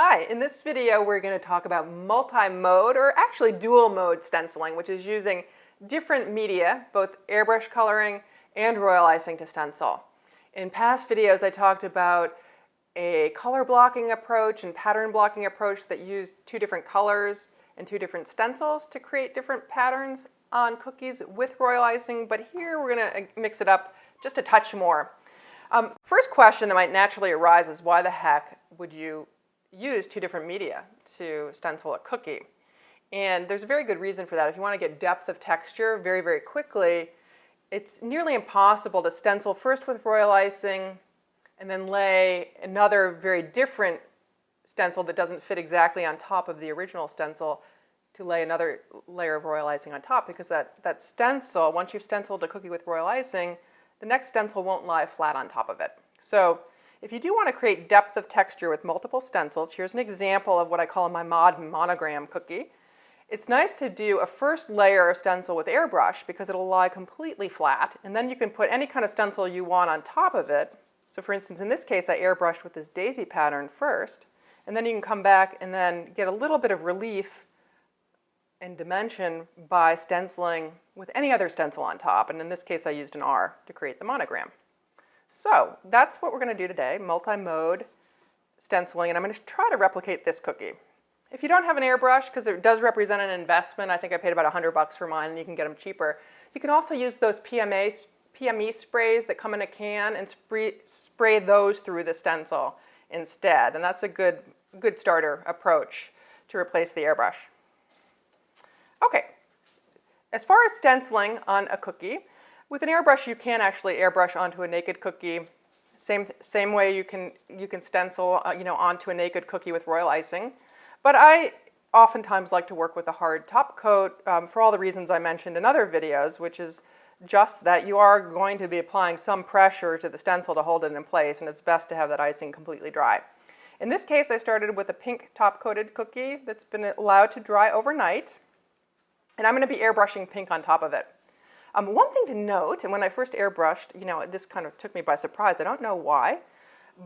Hi, in this video we're going to talk about multi-mode, or actually dual mode stenciling, which is using different media, both airbrush coloring and royal icing to stencil. In past videos I talked about a color blocking approach and pattern blocking approach that used two different colors and two different stencils to create different patterns on cookies with royal icing, but here we're going to mix it up just a touch more. First question that might naturally arise is, why the heck would you use two different media to stencil a cookie? And there's a very good reason for that. If you want to get depth of texture very, very quickly, it's nearly impossible to stencil first with royal icing and then lay another very different stencil that doesn't fit exactly on top of the original stencil to lay another layer of royal icing on top, because that stencil, once you've stenciled a cookie with royal icing, the next stencil won't lie flat on top of it. So if you do want to create depth of texture with multiple stencils, here's an example of what I call my monogram cookie. It's nice to do a first layer of stencil with airbrush because it'll lie completely flat, and then you can put any kind of stencil you want on top of it. So for instance, in this case, I airbrushed with this daisy pattern first, and then you can come back and then get a little bit of relief and dimension by stenciling with any other stencil on top, and in this case I used an R to create the monogram. So that's what we're going to do today, multi-mode stenciling, and I'm going to try to replicate this cookie. If you don't have an airbrush, because it does represent an investment, I think I paid about $100 for mine and you can get them cheaper. You can also use those PME sprays that come in a can and spray those through the stencil instead, and that's a good starter approach to replace the airbrush. Okay, as far as stenciling on a cookie, with an airbrush you can actually airbrush onto a naked cookie. Same way you can stencil onto a naked cookie with royal icing. But I oftentimes like to work with a hard top coat for all the reasons I mentioned in other videos, which is just that you are going to be applying some pressure to the stencil to hold it in place, and it's best to have that icing completely dry. In this case I started with a pink top coated cookie that's been allowed to dry overnight, and I'm going to be airbrushing pink on top of it. One thing to note, and when I first airbrushed, this kind of took me by surprise, I don't know why,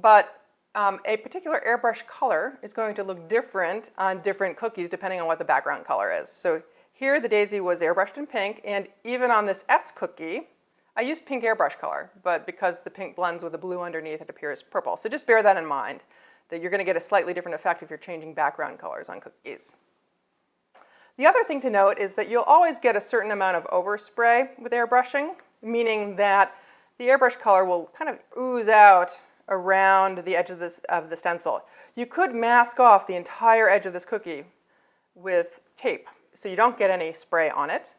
but a particular airbrush color is going to look different on different cookies depending on what the background color is. So here the daisy was airbrushed in pink, and even on this S cookie, I used pink airbrush color, but because the pink blends with the blue underneath, it appears purple. So just bear that in mind, that you're going to get a slightly different effect if you're changing background colors on cookies. The other thing to note is that you'll always get a certain amount of overspray with airbrushing, meaning that the airbrush color will kind of ooze out around the edge of the stencil. You could mask off the entire edge of this cookie with tape so you don't get any spray on it,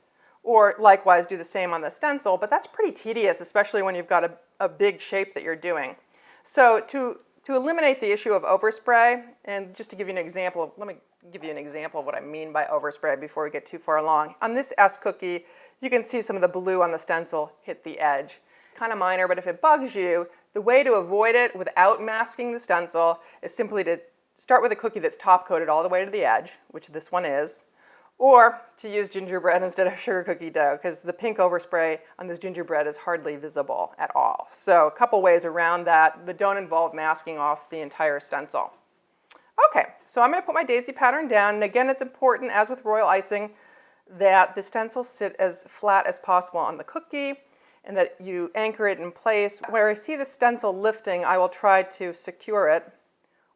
or likewise do the same on the stencil, but that's pretty tedious, especially when you've got a big shape that you're doing. So to eliminate the issue of overspray, and just to give you an example, let me give you an example of what I mean by overspray before we get too far along. On this S cookie, you can see some of the blue on the stencil hit the edge. Kind of minor, but if it bugs you, the way to avoid it without masking the stencil is simply to start with a cookie that's top coated all the way to the edge, which this one is, or to use gingerbread instead of sugar cookie dough, because the pink overspray on this gingerbread is hardly visible at all. So a couple ways around that don't involve masking off the entire stencil. Okay, so I'm going to put my daisy pattern down, and again it's important, as with royal icing, that the stencil sit as flat as possible on the cookie and that you anchor it in place. Where I see the stencil lifting, I will try to secure it,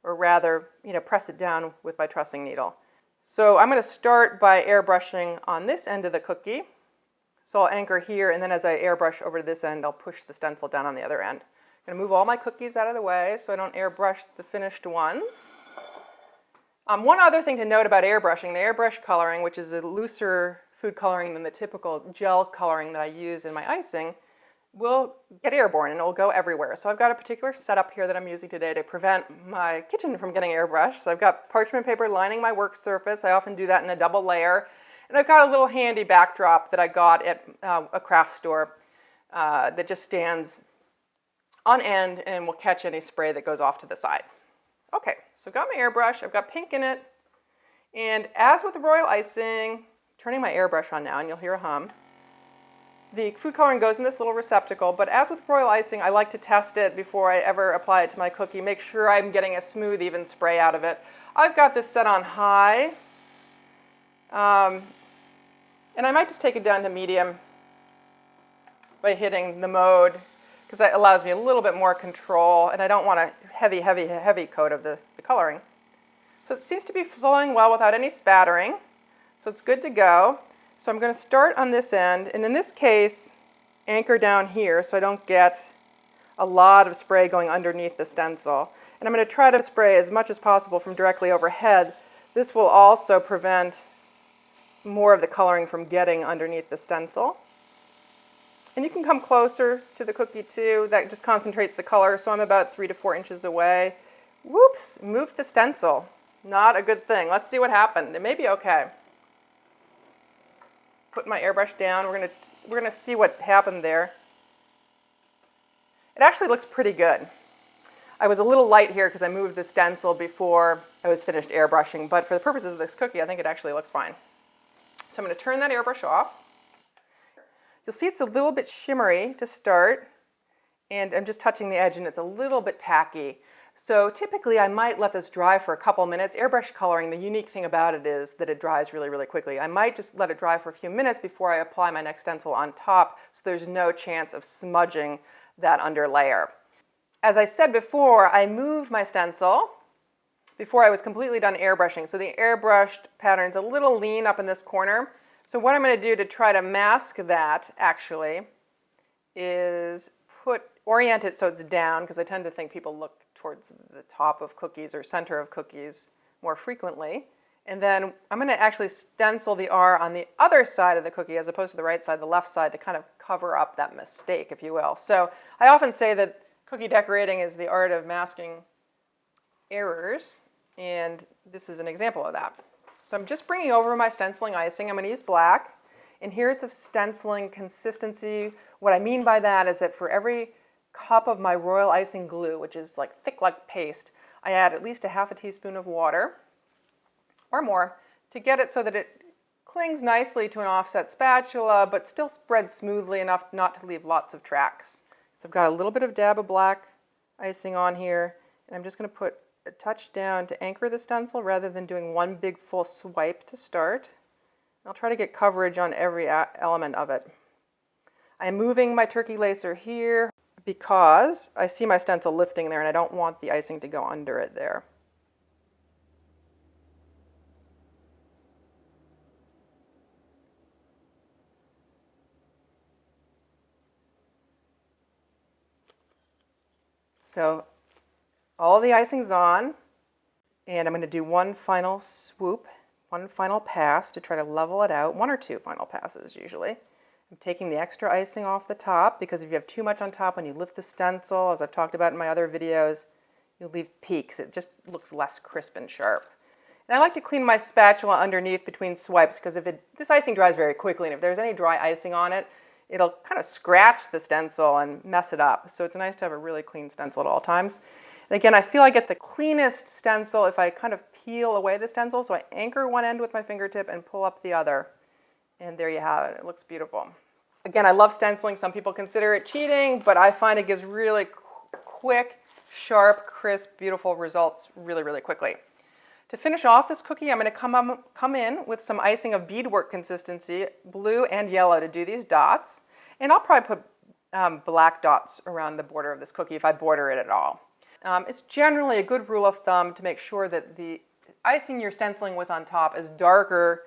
or rather, press it down with my trussing needle. So I'm going to start by airbrushing on this end of the cookie. So I'll anchor here, and then as I airbrush over to this end, I'll push the stencil down on the other end. I'm going to move all my cookies out of the way so I don't airbrush the finished ones. One other thing to note about airbrushing, the airbrush coloring, which is a looser food coloring than the typical gel coloring that I use in my icing, will get airborne and it will go everywhere. So I've got a particular setup here that I'm using today to prevent my kitchen from getting airbrushed. So I've got parchment paper lining my work surface. I often do that in a double layer. And I've got a little handy backdrop that I got at a craft store that just stands on end and will catch any spray that goes off to the side. Okay, so I've got my airbrush, I've got pink in it, and as with the royal icing, turning my airbrush on now and you'll hear a hum, the food coloring goes in this little receptacle, but as with royal icing, I like to test it before I ever apply it to my cookie, make sure I'm getting a smooth, even spray out of it. I've got this set on high, and I might just take it down to medium by hitting the mode, because that allows me a little bit more control, and I don't want a heavy, heavy, heavy coat of the coloring. So it seems to be flowing well without any spattering, so it's good to go. So I'm going to start on this end, and in this case, anchor down here so I don't get a lot of spray going underneath the stencil. And I'm going to try to spray as much as possible from directly overhead. This will also prevent more of the coloring from getting underneath the stencil. And you can come closer to the cookie too. That just concentrates the color, so I'm about 3 to 4 inches away. Whoops, moved the stencil. Not a good thing. Let's see what happened. It may be okay. Put my airbrush down. We're gonna see what happened there. It actually looks pretty good. I was a little light here because I moved the stencil before I was finished airbrushing, but for the purposes of this cookie, I think it actually looks fine. So I'm going to turn that airbrush off. You'll see it's a little bit shimmery to start, and I'm just touching the edge and it's a little bit tacky. So typically I might let this dry for a couple minutes. Airbrush coloring, the unique thing about it is that it dries really, really quickly. I might just let it dry for a few minutes before I apply my next stencil on top, so there's no chance of smudging that under layer. As I said before, I moved my stencil before I was completely done airbrushing. So the airbrushed pattern's a little lean up in this corner. So what I'm going to do to try to mask that actually is orient it so it's down, because I tend to think people look towards the top of cookies or center of cookies more frequently. And then I'm going to actually stencil the R on the other side of the cookie as opposed to the right side, the left side, to kind of cover up that mistake, if you will. So I often say that cookie decorating is the art of masking errors, and this is an example of that. So I'm just bringing over my stenciling icing. I'm going to use black, and here it's of stenciling consistency. What I mean by that is that for every cup of my royal icing glue, which is like thick like paste, I add at least a half a teaspoon of water or more to get it so that it clings nicely to an offset spatula but still spreads smoothly enough not to leave lots of tracks. So I've got a little bit of dab of black icing on here, and I'm just going to put a touch down to anchor the stencil rather than doing one big full swipe to start. I'll try to get coverage on every element of it. I'm moving my turkey lacer here because I see my stencil lifting there and I don't want the icing to go under it there. So all the icing's on, and I'm going to do one final swoop, one final pass to try to level it out, 1 or 2 final passes usually. I'm taking the extra icing off the top because if you have too much on top when you lift the stencil, as I've talked about in my other videos, you'll leave peaks. It just looks less crisp and sharp. And I like to clean my spatula underneath between swipes because this icing dries very quickly, and if there's any dry icing on it, it'll kind of scratch the stencil and mess it up. So it's nice to have a really clean stencil at all times. And again, I feel I get the cleanest stencil if I kind of peel away the stencil. So I anchor one end with my fingertip and pull up the other. And there you have it. It looks beautiful. Again, I love stenciling. Some people consider it cheating, but I find it gives really quick, sharp, crisp, beautiful results really, really quickly. To finish off this cookie, I'm going to come in with some icing of beadwork consistency, blue and yellow, to do these dots. And I'll probably put black dots around the border of this cookie if I border it at all. It's generally a good rule of thumb to make sure that the icing you're stenciling with on top is darker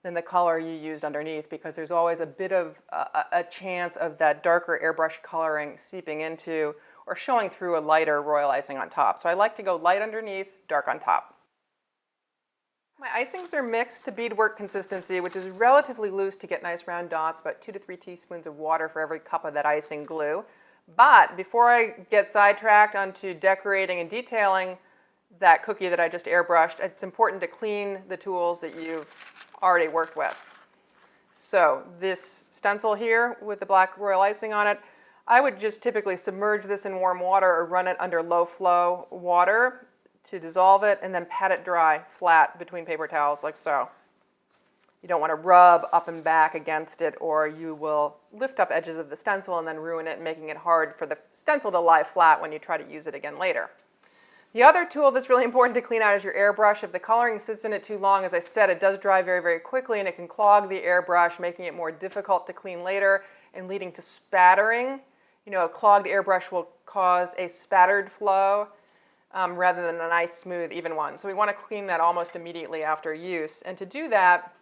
than the color you used underneath, because there's always a bit of a chance of that darker airbrush coloring seeping into or showing through a lighter royal icing on top. So I like to go light underneath, dark on top. My icings are mixed to beadwork consistency, which is relatively loose to get nice round dots, about 2 to 3 teaspoons of water for every cup of that icing glue. But before I get sidetracked onto decorating and detailing that cookie that I just airbrushed, it's important to clean the tools that you've already worked with. So this stencil here with the black royal icing on it, I would just typically submerge this in warm water or run it under low flow water to dissolve it, and then pat it dry flat between paper towels like so. You don't want to rub up and back against it, or you will lift up edges of the stencil and then ruin it, making it hard for the stencil to lie flat when you try to use it again later. The other tool that's really important to clean out is your airbrush. If the coloring sits in it too long, as I said, it does dry very, very quickly, and it can clog the airbrush, making it more difficult to clean later and leading to spattering. You know, a clogged airbrush will cause a spattered flow rather than a nice, smooth, even one. So we want to clean that almost immediately after use. And to do that,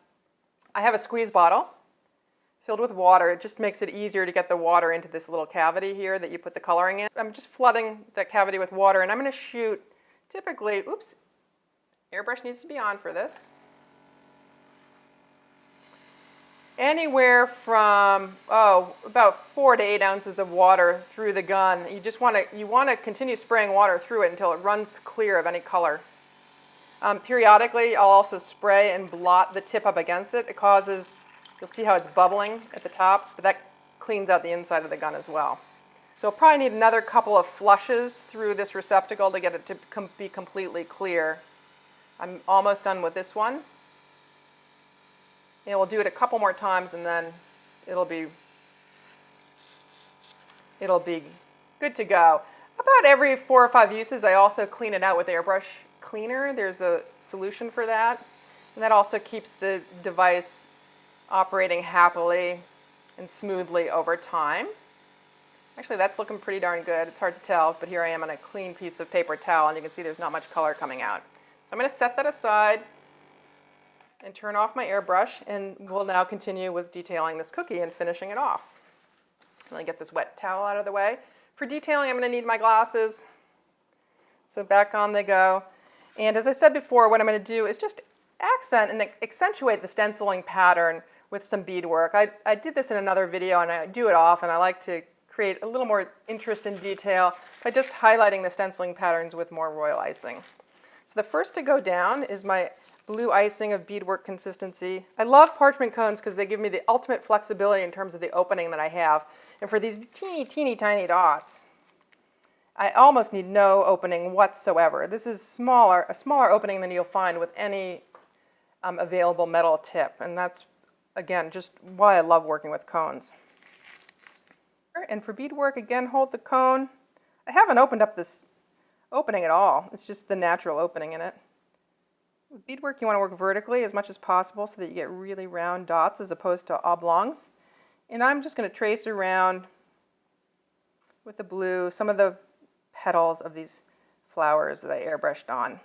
I have a squeeze bottle filled with water. It just makes it easier to get the water into this little cavity here that you put the coloring in. I'm just flooding that cavity with water, and I'm going to shoot typically, oops, airbrush needs to be on for this, anywhere from, about 4 to 8 ounces of water through the gun. You want to continue spraying water through it until it runs clear of any color. Periodically, I'll also spray and blot the tip up against it. It causes, you'll see how it's bubbling at the top, but that cleans out the inside of the gun as well. So I'll probably need another couple of flushes through this receptacle to get it to be completely clear. I'm almost done with this one. And we'll do it a couple more times, and then it'll be good to go. About every 4 or 5 uses, I also clean it out with Airbrush Cleaner. There's a solution for that. And that also keeps the device operating happily and smoothly over time. Actually, that's looking pretty darn good. It's hard to tell, but here I am on a clean piece of paper towel, and you can see there's not much color coming out. So I'm going to set that aside and turn off my airbrush, and we'll now continue with detailing this cookie and finishing it off. Let me get this wet towel out of the way. For detailing, I'm going to need my glasses. So back on they go. And as I said before, what I'm going to do is just accent and accentuate the stenciling pattern with some beadwork. I did this in another video, and I do it often. I like to create a little more interest in detail by just highlighting the stenciling patterns with more royal icing. So the first to go down is my blue icing of beadwork consistency. I love parchment cones because they give me the ultimate flexibility in terms of the opening that I have. And for these teeny, teeny, tiny dots, I almost need no opening whatsoever. This is a smaller opening than you'll find with any available metal tip. And that's, again, just why I love working with cones. And for beadwork, again, hold the cone. I haven't opened up this opening at all. It's just the natural opening in it. With beadwork, you want to work vertically as much as possible so that you get really round dots as opposed to oblongs. And I'm just going to trace around with the blue some of the petals of these flowers that I airbrushed on.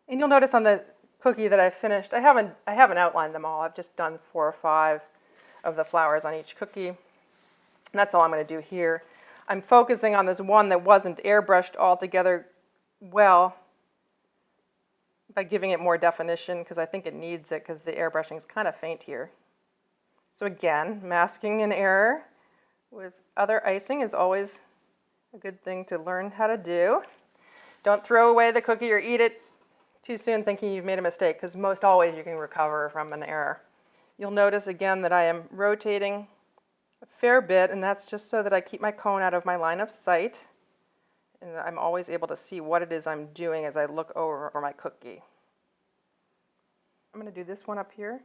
And you'll notice on the cookie that I finished, I haven't outlined them all. I've just done 4 or 5 of the flowers on each cookie. And that's all I'm going to do here. I'm focusing on this one that wasn't airbrushed altogether well by giving it more definition because I think it needs it because the airbrushing is kind of faint here. So again, masking an error with other icing is always a good thing to learn how to do. Don't throw away the cookie or eat it too soon thinking you've made a mistake because most always you can recover from an error. You'll notice again that I am rotating a fair bit, and that's just so that I keep my cone out of my line of sight, and I'm always able to see what it is I'm doing as I look over my cookie. I'm going to do this one up here.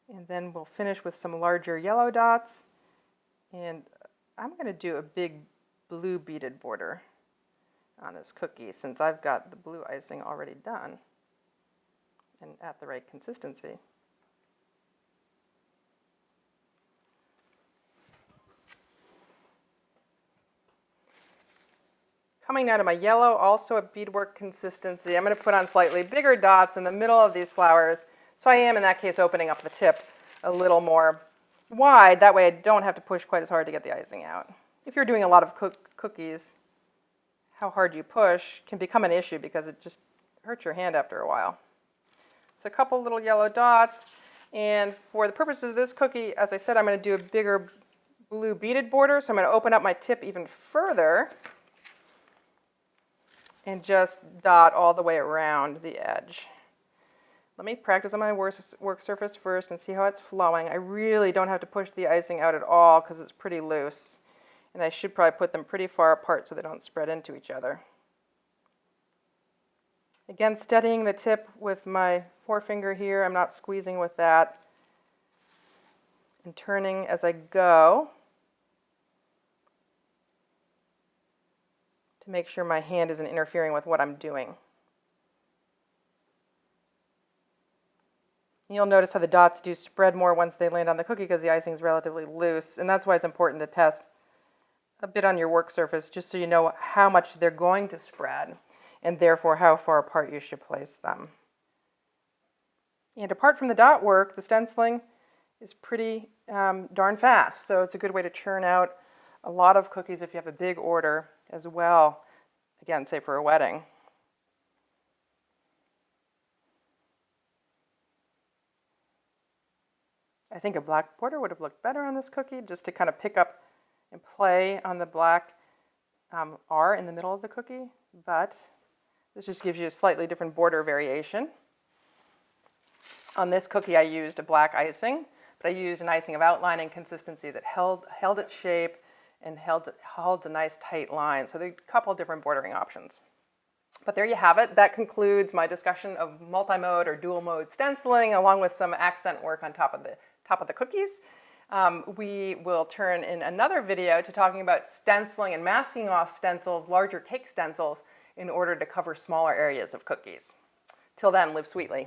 And then we'll finish with some larger yellow dots, and I'm going to do a big blue beaded border on this cookie since I've got the blue icing already done and at the right consistency. Coming now to my yellow, also a beadwork consistency. I'm going to put on slightly bigger dots in the middle of these flowers. So I am, in that case, opening up the tip a little more wide. That way I don't have to push quite as hard to get the icing out. If you're doing a lot of cookies, how hard you push can become an issue because it just hurts your hand after a while. So a couple little yellow dots. And for the purposes of this cookie, as I said, I'm going to do a bigger blue beaded border. So I'm going to open up my tip even further and just dot all the way around the edge. Let me practice on my work surface first and see how it's flowing. I really don't have to push the icing out at all because it's pretty loose. And I should probably put them pretty far apart so they don't spread into each other. Again, steadying the tip with my forefinger here. I'm not squeezing with that. And turning as I go. make sure my hand isn't interfering with what I'm doing. You'll notice how the dots do spread more once they land on the cookie because the icing is relatively loose, and that's why it's important to test a bit on your work surface just so you know how much they're going to spread and therefore how far apart you should place them. And apart from the dot work, the stenciling is pretty darn fast, so it's a good way to churn out a lot of cookies if you have a big order as well, again, say for a wedding. I think a black border would have looked better on this cookie, just to kind of pick up and play on the black R in the middle of the cookie, but this just gives you a slightly different border variation. On this cookie I used a black icing, but I used an icing of outline and consistency that held its shape and held a nice tight line. So there are a couple different bordering options. But there you have it. That concludes my discussion of multi-mode or dual mode stenciling, along with some accent work on top of the cookies. We will turn in another video to talking about stenciling and masking off stencils, larger cake stencils, in order to cover smaller areas of cookies. Till then, live sweetly.